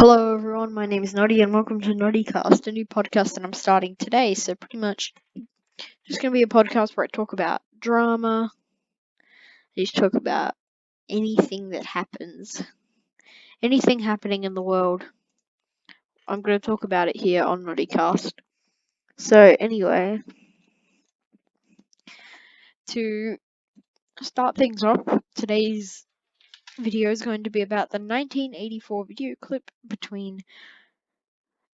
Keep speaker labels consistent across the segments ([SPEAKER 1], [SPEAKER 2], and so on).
[SPEAKER 1] Hello everyone, my name is Noddy and welcome to Knottycast, a new podcast that I'm starting today. So pretty much just going to be a podcast where I talk about drama, I just talk about anything that happens, anything happening in the world. I'm going to talk about it here on Knottycast. So anyway, to start things off, today's video is going to be about the 1984 video clip between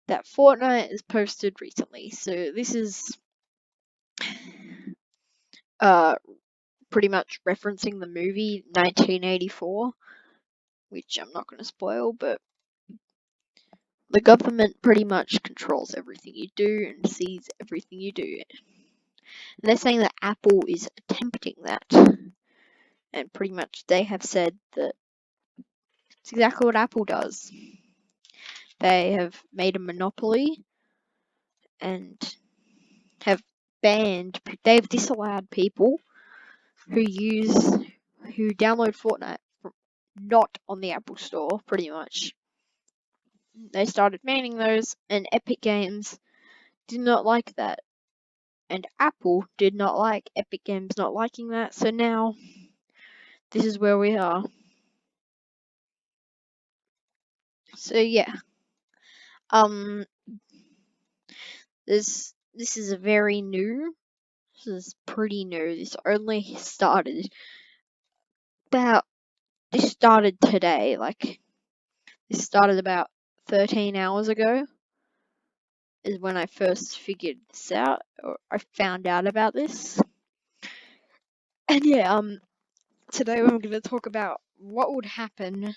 [SPEAKER 1] that Fortnite has posted recently. So this is pretty much referencing the movie 1984, which I'm not going to spoil, but the government pretty much controls everything you do and sees everything you do. And they're saying that Apple is attempting that. And pretty much they have said that it's exactly what Apple does. They have made a monopoly and have they've disallowed people who download Fortnite not on the Apple Store, pretty much. They started banning those, and Epic Games did not like that. And Apple did not like Epic Games not liking that, so now this is where we are. So yeah. This is very new. This is pretty new. This started today, this started about 13 hours ago is when I first figured this out, or I found out about this. And yeah, today I'm going to talk about what would happen,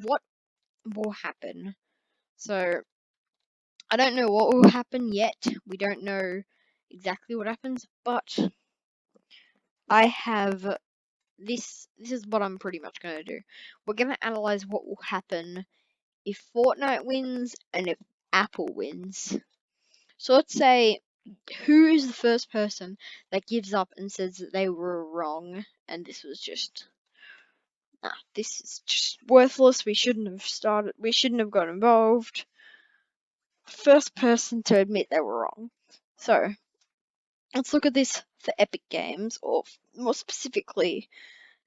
[SPEAKER 1] what will happen. So, I don't know what will happen yet. We don't know exactly what happens, but I have this is what I'm pretty much going to do. We're going to analyze what will happen if Fortnite wins and if Apple wins. So let's say, who is the first person that gives up and says that they were wrong and this is just worthless, we shouldn't have got involved. First person to admit they were wrong. So, let's look at this for Epic Games, or more specifically,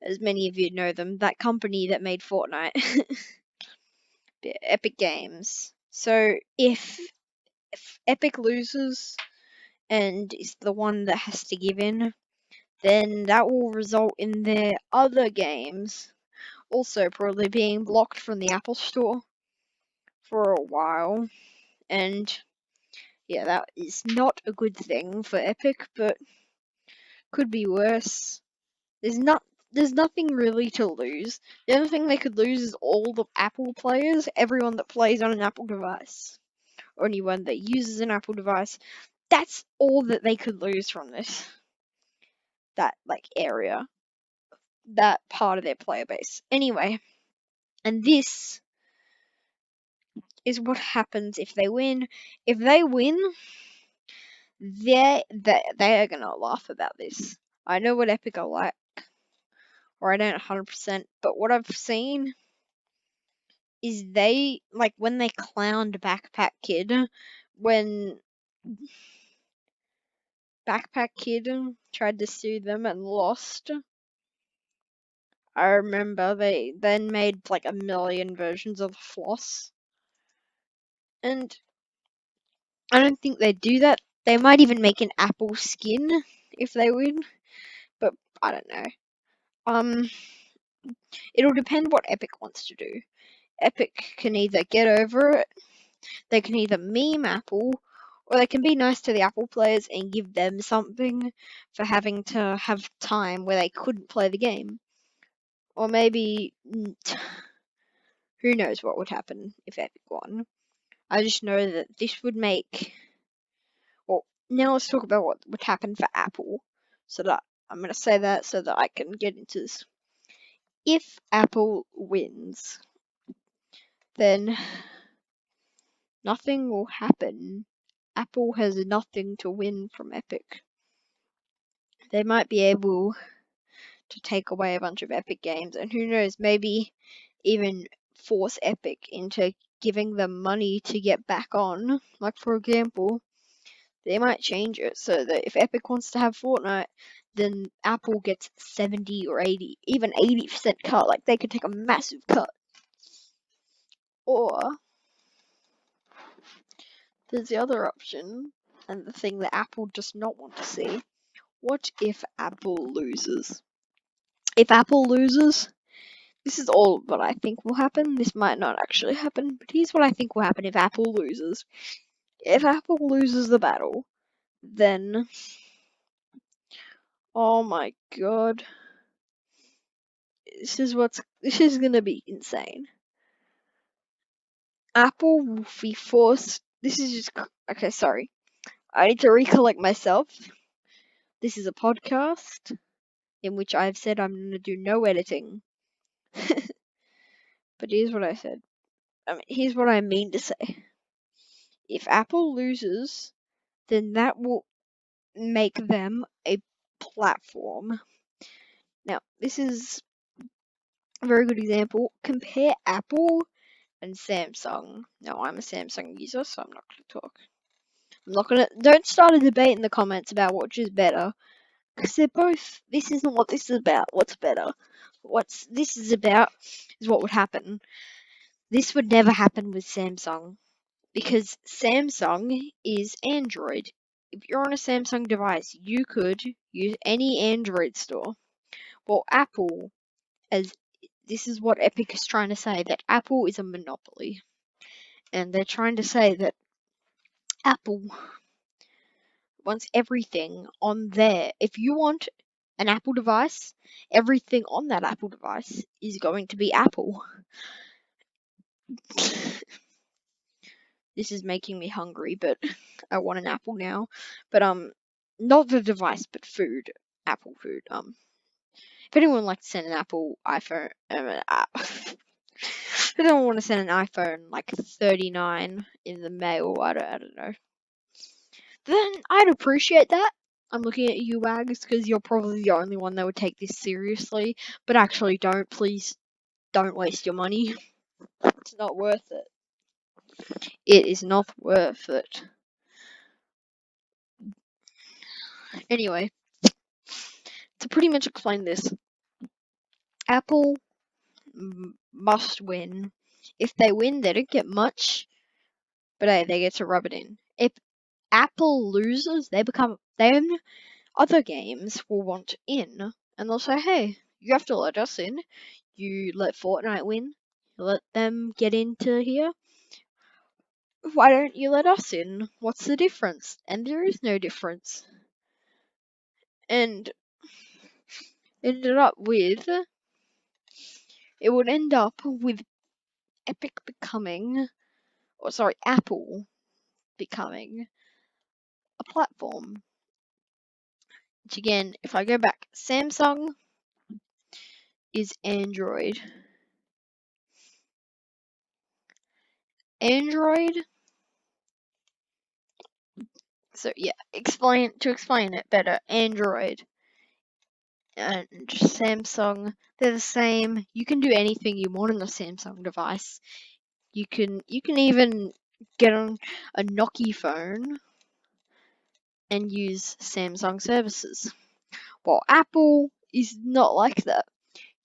[SPEAKER 1] as many of you know them, that company that made Fortnite. Epic Games. So, if Epic loses and is the one that has to give in, then that will result in their other games also probably being blocked from the Apple Store for a while. And yeah, that is not a good thing for Epic, but could be worse. There's nothing really to lose. The only thing they could lose is all the Apple players, everyone that plays on an Apple device, or anyone that uses an Apple device. That's all that they could lose from this. That area, that part of their player base. Anyway, and this is what happens if they win. If they win, they are gonna laugh about this. I know what Epic are like, or I don't 100%, but what I've seen is they, when they clowned Backpack Kid, when Backpack Kid tried to sue them and lost. I remember they then made a million versions of Floss. And I don't think they'd do that. They might even make an Apple skin if they win. But I don't know. It'll depend what Epic wants to do. Epic can either get over it, they can either meme Apple, or they can be nice to the Apple players and give them something for having to have time where they couldn't play the game. Or maybe, who knows what would happen if Epic won. I just know that this would make... Well, now let's talk about what would happen for Apple. So that I'm going to say that so that I can get into this. If Apple wins, then nothing will happen. Apple has nothing to win from Epic. They might be able to take away a bunch of Epic games, and who knows, maybe even force Epic into giving them money to get back on. Like, for example, they might change it so that if Epic wants to have Fortnite, then Apple gets 70 or 80, even 80% cut. Like, they could take a massive cut. Or there's the other option, and the thing that Apple does not want to see. What if Apple loses? If Apple loses, this is all what I think will happen. This might not actually happen, but here's what I think will happen if Apple loses. If Apple loses the battle, then oh my god, this is gonna be insane. Apple will be forced. This is just okay. Sorry, I need to recollect myself. This is a podcast in which I've said I'm gonna do no editing. But here's what I said. Here's what I mean to say. If Apple loses, then that will make them a platform. Now, this is a very good example. Compare Apple and Samsung. Now, I'm a Samsung user, so I'm not going to talk. Don't start a debate in the comments about which is better, because they're both. This isn't what this is about. What's better? What's this is about is what would happen. This would never happen with Samsung, because Samsung is Android. If you're on a Samsung device, you could use any Android store. Well, Apple, as this is what Epic is trying to say, that Apple is a monopoly. And they're trying to say that Apple wants everything on there. If you want an Apple device, everything on that Apple device is going to be Apple. This is making me hungry, but I want an apple now. But not the device, but food. Apple food. If anyone would like to send an Apple iPhone, if anyone want to send an iPhone like 39 in the mail, I don't know. Then I'd appreciate that. I'm looking at you, Wags, because you're probably the only one that would take this seriously. But actually, don't. Please don't waste your money. It's not worth it. It is not worth it. Anyway, to pretty much explain this, Apple must win. If they win, they don't get much, but hey, they get to rub it in. If Apple loses, then other games will want in, and they'll say, "Hey, you have to let us in. You let Fortnite win. You let them get into here. Why don't you let us in? What's the difference?" And there is no difference. And ended up with it would end up with Epic becoming, or sorry, Apple becoming a platform. Which again, if I go back, Samsung is Android. Android. So yeah, to explain it better, Android and Samsung, they're the same. You can do anything you want on a Samsung device. You can even get on a Nokia phone and use Samsung services. While Apple is not like that.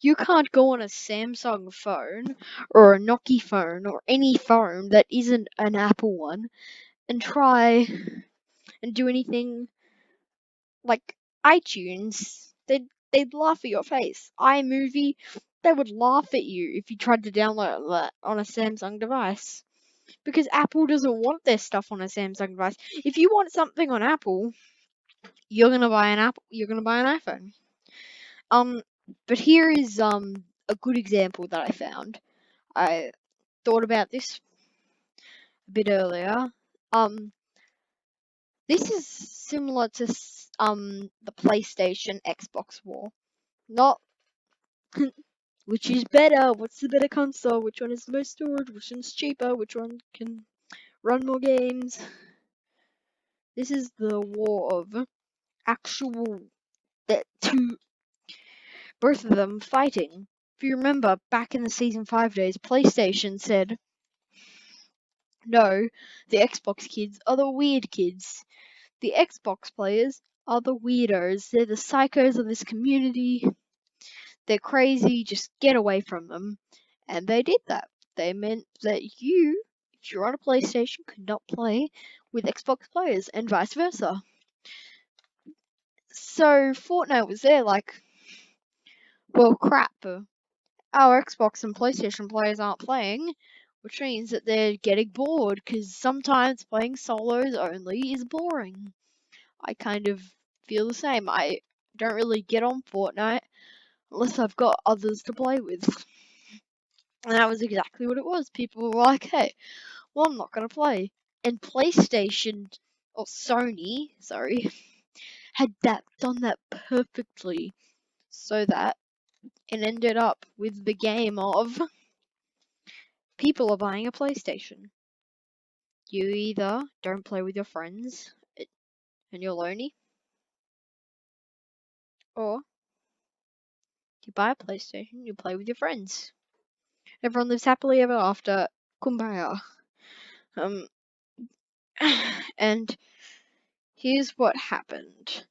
[SPEAKER 1] You can't go on a Samsung phone or a Nokia phone or any phone that isn't an Apple one and try and do anything like iTunes. They'd laugh at your face. iMovie, they would laugh at you if you tried to download that on a Samsung device. Because Apple doesn't want their stuff on a Samsung device. If you want something on Apple, you're gonna buy an iPhone. But here is a good example that I found. I thought about this a bit earlier. This is similar to the PlayStation Xbox war. Not which is better, what's the better console, which one is the most storage, which one's cheaper, which one can run more games. This is the war of actual two both of them fighting. If you remember, back in the Season 5 days, PlayStation said, no, the Xbox kids are the weird kids. The Xbox players are the weirdos. They're the psychos of this community. They're crazy, just get away from them. And they did that. They meant that you, if you're on a PlayStation, could not play with Xbox players, and vice versa. So Fortnite was there like, well, crap. Our Xbox and PlayStation players aren't playing, which means that they're getting bored, because sometimes playing solos only is boring. I kind of feel the same. I don't really get on Fortnite unless I've got others to play with. And that was exactly what it was. People were like, hey, well, I'm not going to play. And PlayStation, or Sony, sorry, had done that perfectly, so that it ended up with the game of people are buying a PlayStation. You either don't play with your friends and you're lonely, or you buy a PlayStation, you play with your friends. Everyone lives happily ever after. Kumbaya. And here's what happened.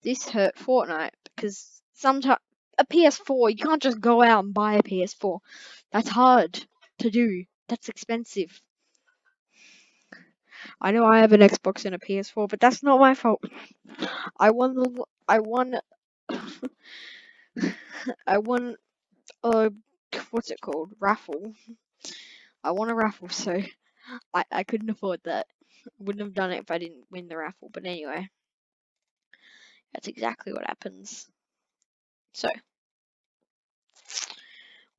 [SPEAKER 1] This hurt Fortnite because sometimes a PS4, you can't just go out and buy a PS4. That's hard to do. That's expensive. I know I have an Xbox and a PS4, but that's not my fault. I won I won a what's it called? Raffle. I won a raffle, so I couldn't afford that. Wouldn't have done it if I didn't win the raffle. But anyway, that's exactly what happens. So,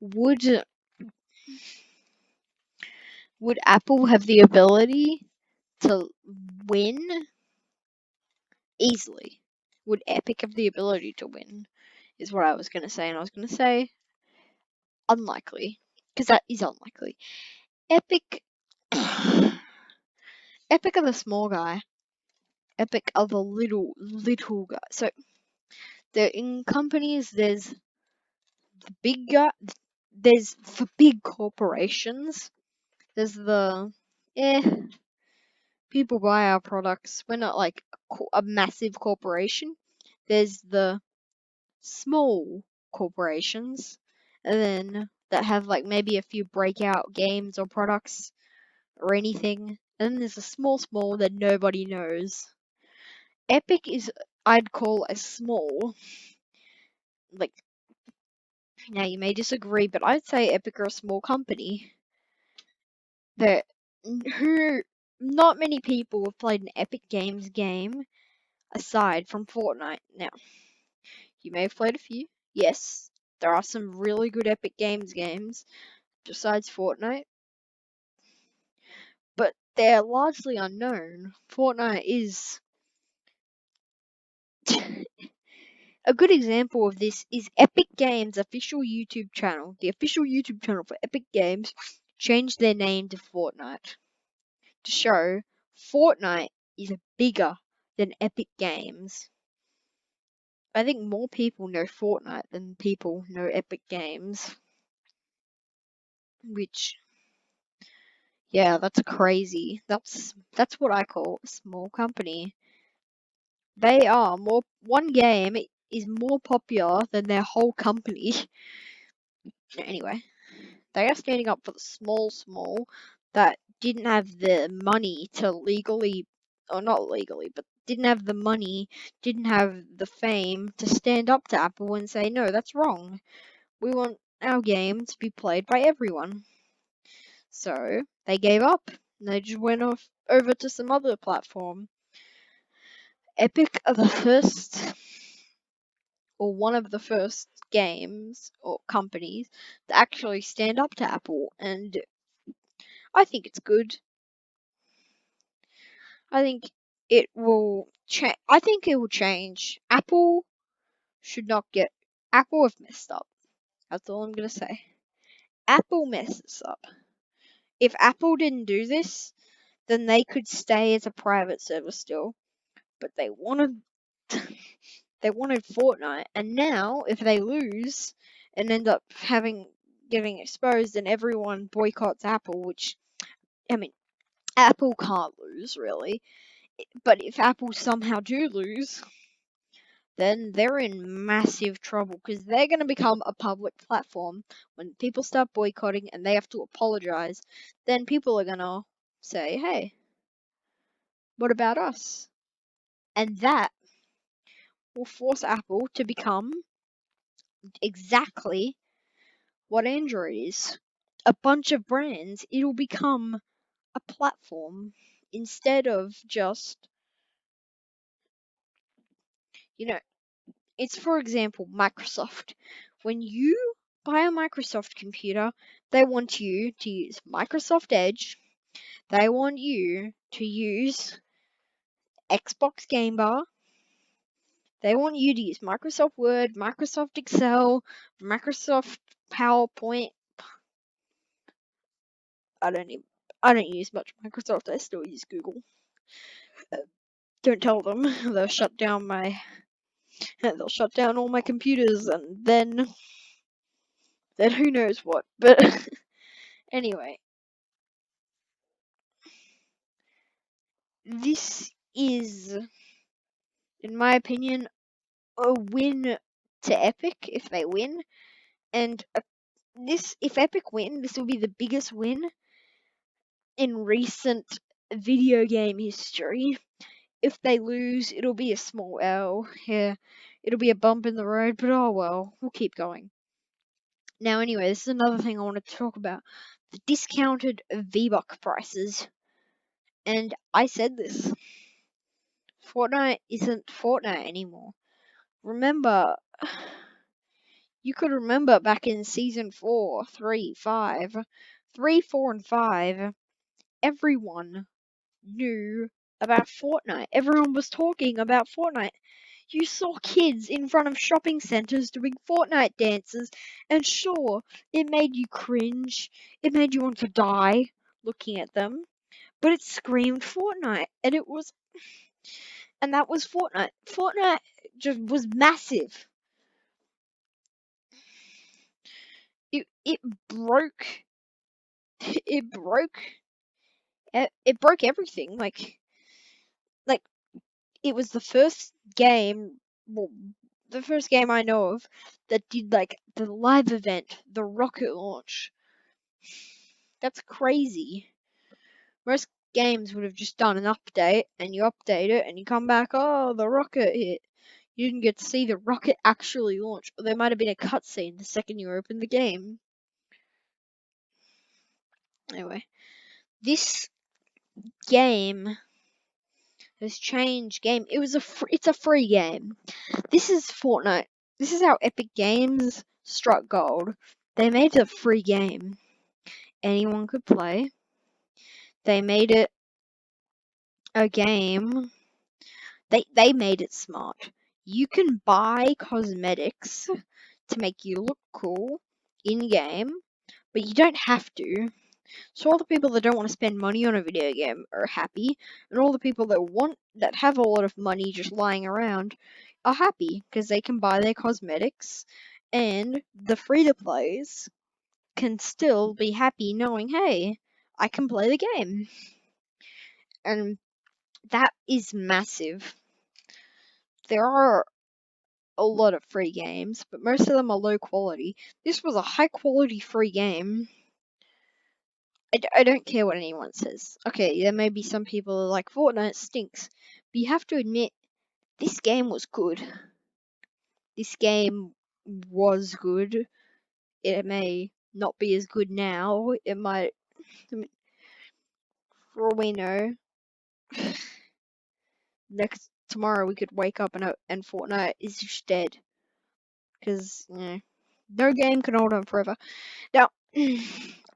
[SPEAKER 1] would Apple have the ability to win easily? Would Epic have the ability to win? Is what I was going to say, and I was going to say unlikely, because that is unlikely. Epic, Epic are the small guy. Epic are the little guy. So they're in companies. There's the big guy. There's for big corporations. There's the people buy our products. We're not like a massive corporation. There's the small corporations, and then that have like maybe a few breakout games or products or anything. And then there's a small that nobody knows. Epic is, I'd call a small. Like, now you may disagree, but I'd say Epic are a small company that who not many people have played an Epic Games game aside from Fortnite. Now, you may have played a few. Yes, there are some really good Epic Games games besides Fortnite, but they're largely unknown. Fortnite is a good example of this is Epic Games' official YouTube channel. The official YouTube channel for Epic Games changed their name to Fortnite to show Fortnite is bigger than Epic Games. I think more people know Fortnite than people know Epic Games. Which, yeah, that's crazy. That's what I call a small company. They are more, one game is more popular than their whole company. Anyway, they are standing up for the small that didn't have the money to legally, or not legally, but didn't have the money, didn't have the fame to stand up to Apple and say, no, that's wrong. We want our game to be played by everyone. So they gave up. And they just went off over to some other platform. Epic are the first, or one of the first games or companies to actually stand up to Apple, and I think it's good. I think it will change. I think it will change. Apple should not get. Apple have messed up. That's all I'm gonna say. Apple messes up. If Apple didn't do this, then they could stay as a private server still. But they wanted they wanted Fortnite, and now if they lose, and end up getting exposed, and everyone boycotts Apple, which, I mean, Apple can't lose, really. But if Apple somehow do lose, then they're in massive trouble, because they're going to become a public platform. When people start boycotting and they have to apologize, then people are going to say, hey, what about us? And that will force Apple to become exactly what Android is. A bunch of brands. It'll become a platform instead of just, you know, it's, for example, Microsoft. When you buy a Microsoft computer, they want you to use Microsoft Edge. They want you to use Xbox Game Bar. They want you to use Microsoft Word, Microsoft Excel, Microsoft PowerPoint. I don't even, I don't use much Microsoft. I still use Google. Don't tell them. They'll shut down they'll shut down all my computers, and then who knows what. But anyway, this is, in my opinion, a win to Epic if they win. And if Epic win, this will be the biggest win in recent video game history. If they lose, it'll be a small L. Yeah, it'll be a bump in the road, but oh well, we'll keep going. Now, anyway, this is another thing I want to talk about: the discounted V-Buck prices. And I said this: Fortnite isn't Fortnite anymore. Remember, you could remember back in season 4, 3, 5, 3, 4, and 5, everyone knew about Fortnite. Everyone was talking about Fortnite. You saw kids in front of shopping centres doing Fortnite dances, and sure, it made you cringe. It made you want to die looking at them. But it screamed Fortnite, and that was Fortnite. Fortnite just was massive. It broke. It broke. It broke everything. Like it was the first game. Well, the first game I know of that did like the live event, the rocket launch. That's crazy. Most games would have just done an update, and you update it, and you come back, oh, the rocket hit. You didn't get to see the rocket actually launch, or there might have been a cutscene the second you opened the game. Anyway, this game has changed game. It's a free game. This is Fortnite. This is how Epic Games struck gold. They made it a free game. Anyone could play. They made it a game. They made it smart. You can buy cosmetics to make you look cool in game, but you don't have to. So all the people that don't want to spend money on a video game are happy, and all the people that have a lot of money just lying around are happy because they can buy their cosmetics, and the free to plays can still be happy knowing, hey, I can play the game. And that is massive. There are a lot of free games, but most of them are low quality. This was a high quality free game. I don't care what anyone says. Okay, there may be some people who are like, Fortnite stinks. But you have to admit, this game was good. This game was good. It may not be as good now. It might, I mean, for all we know, tomorrow we could wake up and Fortnite is just dead. Because, no game can hold on forever. Now,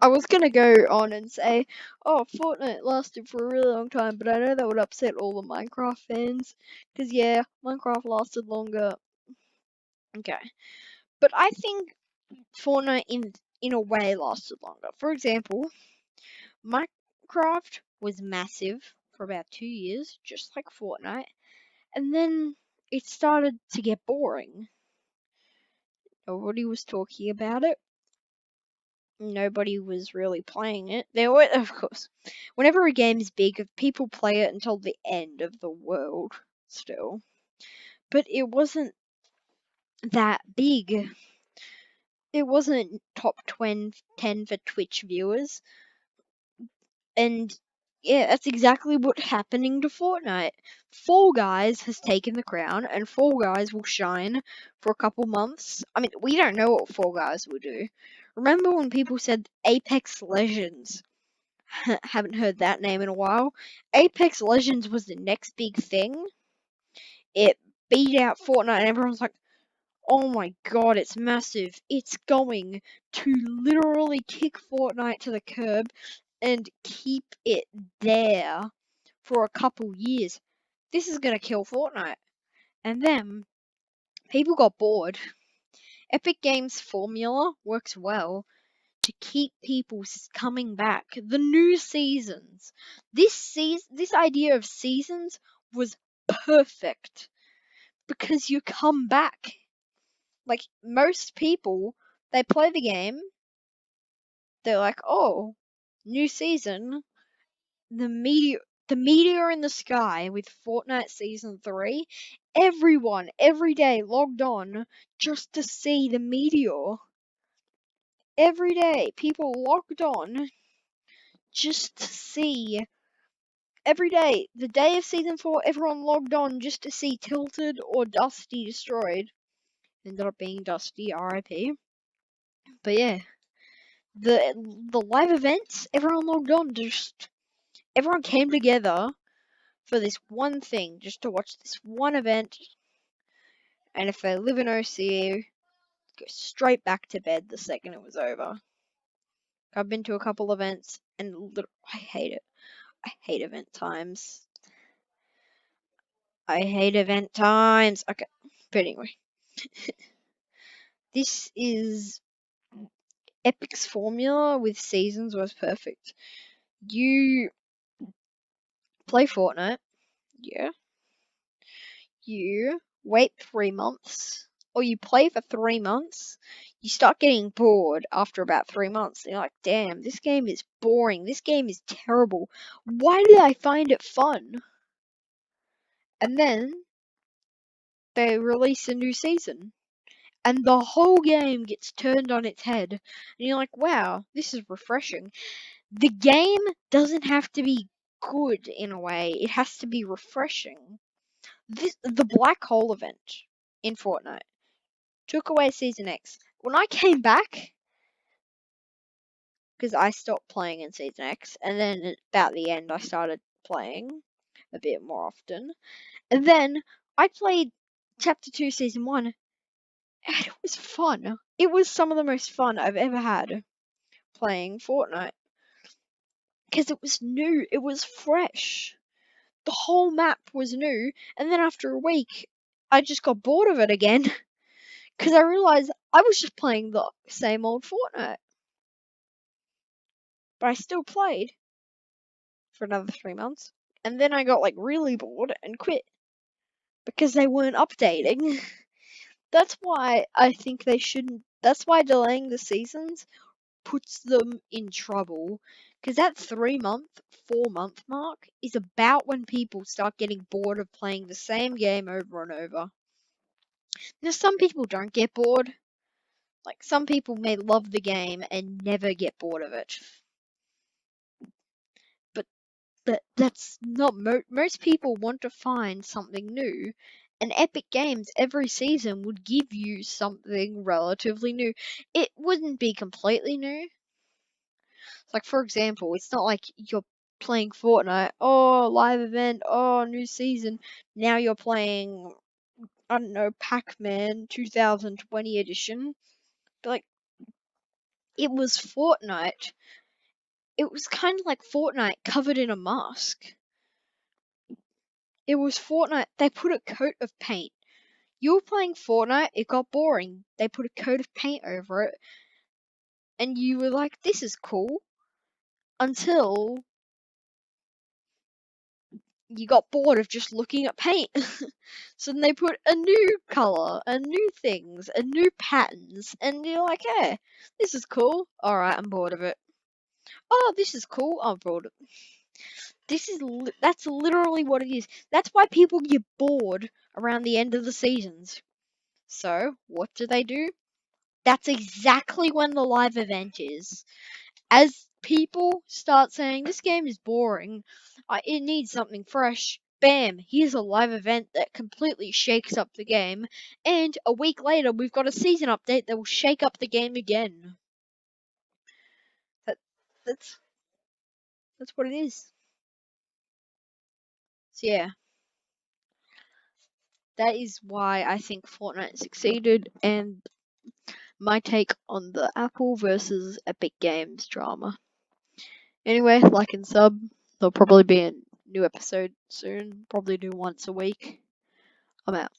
[SPEAKER 1] I was gonna go on and say, oh, Fortnite lasted for a really long time, but I know that would upset all the Minecraft fans. Because, yeah, Minecraft lasted longer. Okay. But I think Fortnite, in a way, lasted longer. For example, Minecraft was massive for about 2 years, just like Fortnite. And then it started to get boring. Nobody was talking about it. Nobody was really playing it. There were, of course, whenever a game is big, people play it until the end of the world still. But it wasn't that big. It wasn't top 10 for Twitch viewers. And yeah, that's exactly what's happening to Fortnite. Fall Guys has taken the crown, and Fall Guys will shine for a couple months. I mean, we don't know what Fall Guys will do. Remember when people said Apex Legends? Haven't heard that name in a while. Apex Legends was the next big thing. It beat out Fortnite, and everyone's like, oh my god, it's massive. It's going to literally kick Fortnite to the curb and keep it there for a couple years. This is gonna kill Fortnite. And then people got bored. Epic Games' formula works well to keep people coming back. The new seasons. This idea of seasons was perfect because you come back. Like most people, they play the game, they're like, "Oh, new season, the meteor in the sky with Fortnite Season 3." Everyone, every day logged on just to see the meteor. Every day, people logged on just to see. Every day, the day of Season 4, everyone logged on just to see Tilted or Dusty destroyed. Ended up being Dusty, RIP. But yeah, the live events, everyone logged on, everyone came together for this one thing, just to watch this one event. And if they live in OC, go straight back to bed the second it was over. I've been to a couple events, and I hate it. I hate event times. I hate event times. Okay, but anyway, this is Epic's formula with seasons was perfect. You play Fortnite, yeah. You wait 3 months, or you play for 3 months. You start getting bored after about 3 months. And you're like, damn, this game is boring. This game is terrible. Why did I find it fun? And then they release a new season, and the whole game gets turned on its head. And you're like, wow, this is refreshing. The game doesn't have to be good in a way, it has to be refreshing. The black hole event in Fortnite took away Season X. When I came back, because I stopped playing in Season X, and then about the end I started playing a bit more often. And then I played Chapter 2 Season 1, and it was fun. It was some of the most fun I've ever had playing Fortnite. Because it was new, it was fresh. The whole map was new, and then after a week, I just got bored of it again. Because I realised I was just playing the same old Fortnite. But I still played for another 3 months. And then I got like really bored and quit. Because they weren't updating. That's why I think they shouldn't. That's why delaying the seasons puts them in trouble. Because that 3 month, 4 month mark is about when people start getting bored of playing the same game over and over. Now, some people don't get bored. Like, some people may love the game and never get bored of it. But that's not most people want to find something new, and Epic Games every season would give you something relatively new. It wouldn't be completely new. Like, for example, it's not like you're playing Fortnite, oh, live event, oh, new season. Now you're playing, I don't know, Pac-Man 2020 edition. But like, it was Fortnite. It was kind of like Fortnite covered in a mask. It was Fortnite. They put a coat of paint. You were playing Fortnite, it got boring. They put a coat of paint over it, and you were like, this is cool. Until you got bored of just looking at paint. So then they put a new color, and new things, and new patterns, and you're like, hey, this is cool. Alright, I'm bored of it. Oh, this is cool. I'm bored of it. That's literally what it is. That's why people get bored around the end of the seasons. So, what do? That's exactly when the live event is. As people start saying this game is boring, it needs something fresh. Bam! Here's a live event that completely shakes up the game, and a week later we've got a season update that will shake up the game again. That that's that's what it is. So yeah, that is why I think Fortnite succeeded, and my take on the Apple versus Epic Games drama. Anyway, like and sub. There'll probably be a new episode soon. Probably do once a week. I'm out.